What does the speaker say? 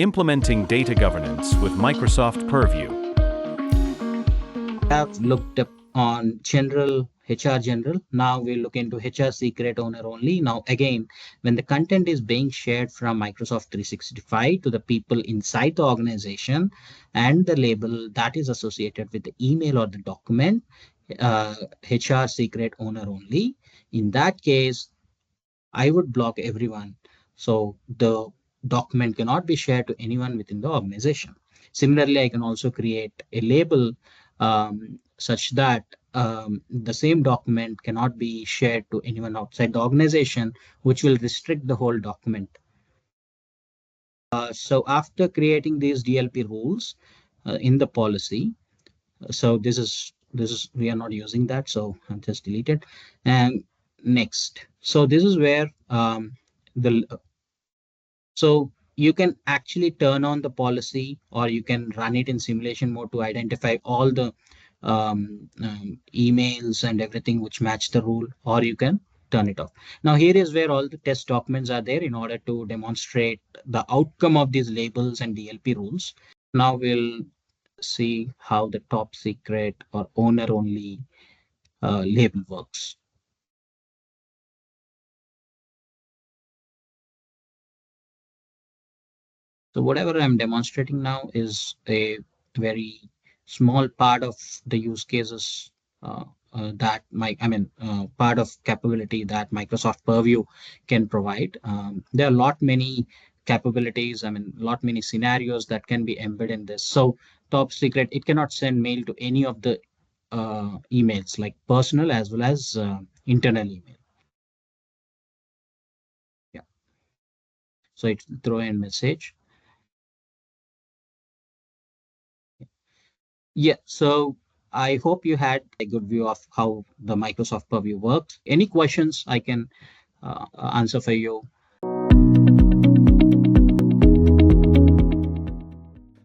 Implementing data governance with Microsoft Purview. Have looked up on general HR general. Now we look into HR secret owner only. Now again, when the content is being shared from Microsoft 365 to the people inside the organization and the label that is associated with the email or the document, HR secret owner only. In that case, I would block everyone. So the document cannot be shared to anyone within the organization. Similarly, I can also create a label such that the same document cannot be shared to anyone outside the organization, which will restrict the whole document. So after creating these DLP rules in the policy, so this is we are not using that, so I'll just delete it. And next, so this is where the so you can actually turn on the policy, or you can run it in simulation mode to identify all the emails and everything which match the rule, or you can turn it off. Now here is where all the test documents are there in order to demonstrate the outcome of these labels and DLP rules. Now we'll see how the top secret or owner only label works. So whatever I'm demonstrating now is a very small part of the use cases that part of capability that Microsoft Purview can provide. There are a lot many capabilities, lot many scenarios that can be embedded in this. So top secret, it cannot send mail to any of the emails, like personal as well as internal email. Yeah. So it throw in message. Yeah, so I hope you had a good view of how the Microsoft Purview works. Any questions I can answer for you?